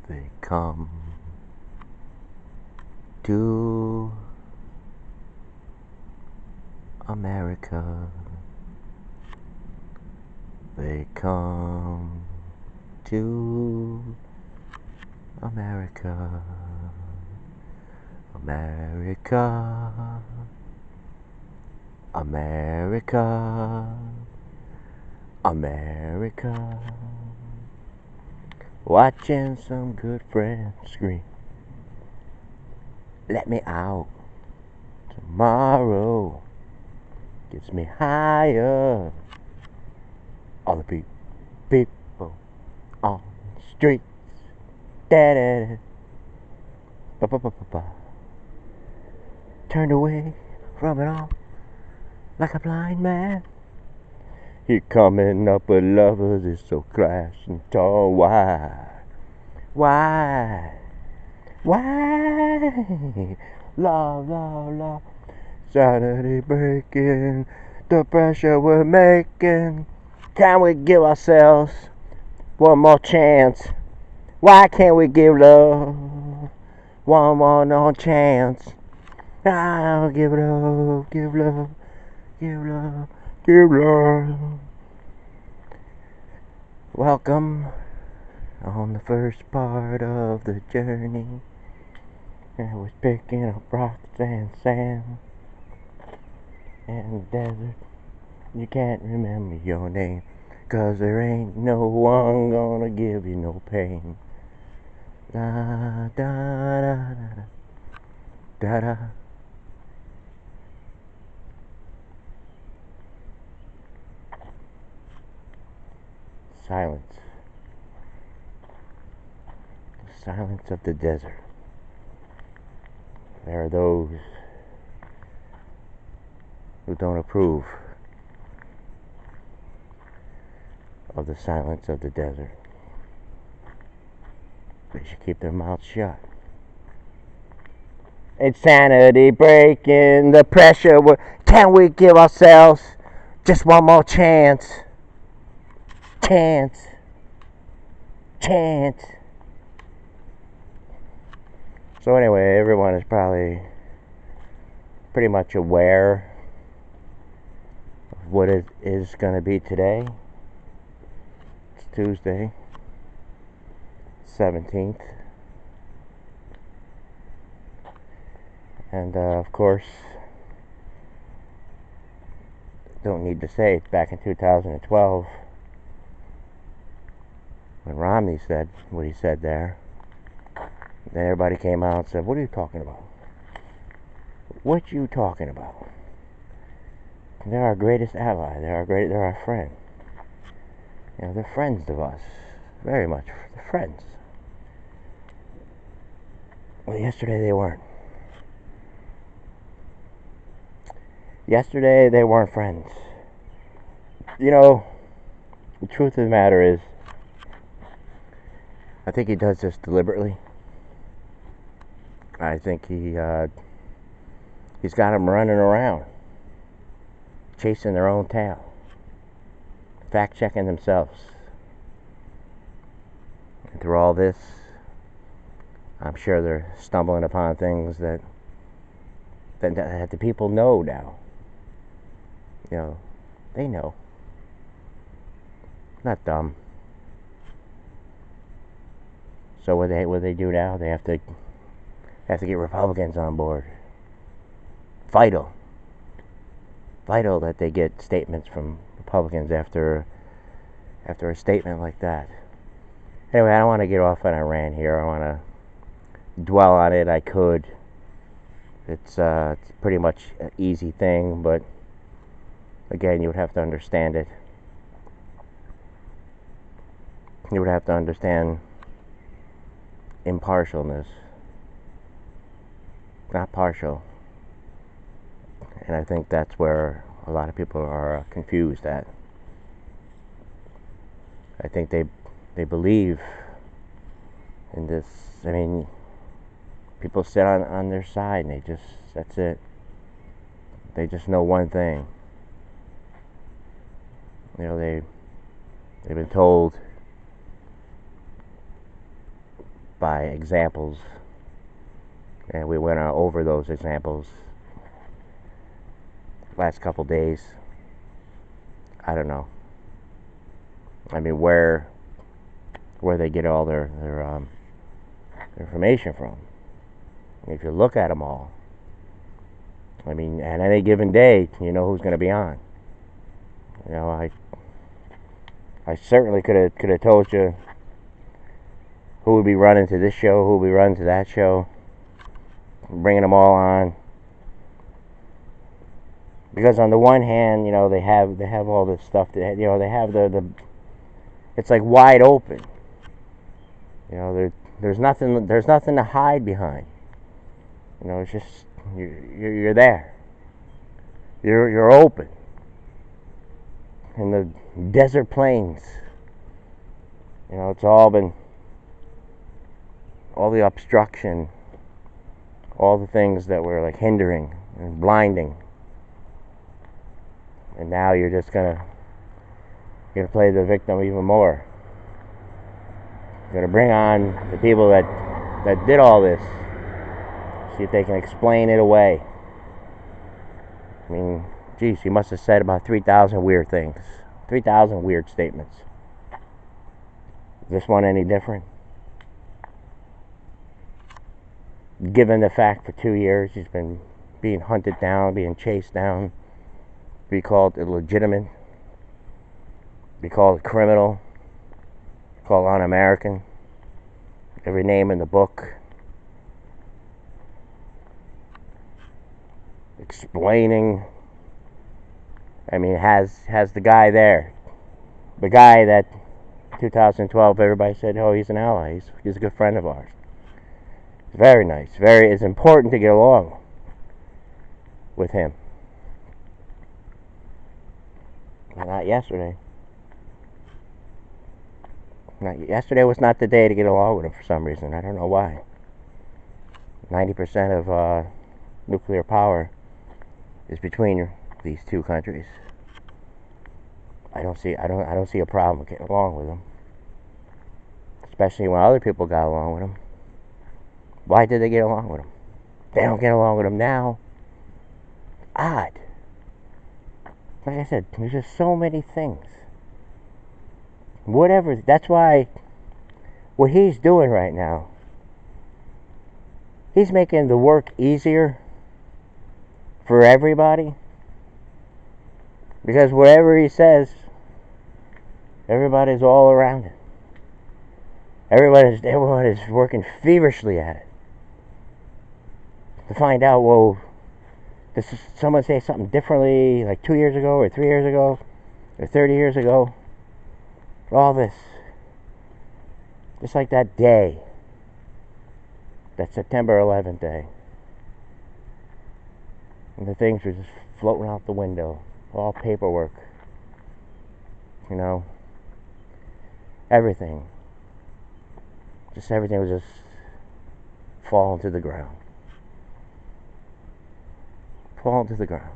They come to America. They come to America. America. America. America. Watching some good friends scream. Let me out. Tomorrow gets me higher. All the people on the streets. Da da da. Ba ba ba ba ba. Turned away from it all like a blind man. He coming up with lovers is so crashing tall. Why? Why? Why? Love, love, love. Sanity breaking. The pressure we're making. Can we give ourselves one more chance? Why can't we give love one more chance? I'll give love, give love, give love, give love. Welcome on the first part of the journey. I was picking up rocks and sand and the desert. You can't remember your name, 'cause there ain't no one gonna give you no pain. Da da da da da da. Silence. The silence of the desert. There are those who don't approve of the silence of the desert. They should keep their mouths shut. Insanity breaking, the pressure. Can we give ourselves just one more chance? Chance. Chance. So anyway, everyone is probably pretty much aware of what it is going to be today. It's Tuesday, 17th. And of course, don't need to say, back in 2012, when Romney said what he said there, then everybody came out and said, what are you talking about? What you talking about? They're our greatest ally. They're our friend. You know, they're friends of us. Very much. They're friends. Well, yesterday they weren't. Yesterday they weren't friends. You know, the truth of the matter is, I think he does this deliberately. I think he's got them running around, chasing their own tail, fact-checking themselves. And through all this, I'm sure they're stumbling upon things that the people know now. You know, they know. Not dumb. So what they do now? They have to get Republicans on board. Vital that they get statements from Republicans after a statement like that. Anyway, I don't want to get off on a rant here. I want to dwell on it. I could. It's pretty much an easy thing, but again, you would have to understand it. You would have to understand impartialness, not partial. And I think that's where a lot of people are confused at. I think they believe in this. I mean, people sit on their side and that's it. They just know one thing. You know, they've been told by examples, and we went over those examples last couple days. I don't know. I mean, where they get all their information from. If you look at them all, I mean, at any given day, you know who's going to be on. You know, I certainly could have told you who would be running to this show, who would be running to that show, bringing them all on. Because on the one hand, you know, they have all this stuff that, you know, they have the it's like wide open. You know, there's nothing to hide behind. You know, it's just you're there. You're open. In the desert plains, you know, it's all been all the obstruction, all the things that were like hindering and blinding. And now you're just gonna play the victim even more. You're gonna bring on the people that did all this. See if they can explain it away. I mean, geez, he must have said about 3,000 weird things. 3,000 weird statements. Is this one any different? Given the fact for 2 years he's been being hunted down, being chased down, be called illegitimate, be called criminal, called un-American, every name in the book, explaining. I mean, has the guy there, the guy that 2012 everybody said, oh, he's an ally, he's a good friend of ours. Very nice. It's important to get along with him. Not yesterday. Yesterday was not the day to get along with him for some reason. I don't know why. 90% of nuclear power is between these two countries. I don't see a problem getting along with them. Especially when other people got along with them. Why did they get along with them? They don't get along with them now. Odd. Like I said, there's just so many things. Whatever. That's why what he's doing right now, he's making the work easier for everybody. Because whatever he says, everybody's all around it. Everyone is working feverishly at it to find out, well, does someone say something differently like 2 years ago or 3 years ago or 30 years ago? All this. Just like that day, that September 11th day. And the things were just floating out the window. All paperwork. You know. Everything. Just everything was just falling to the ground. Falling to the ground.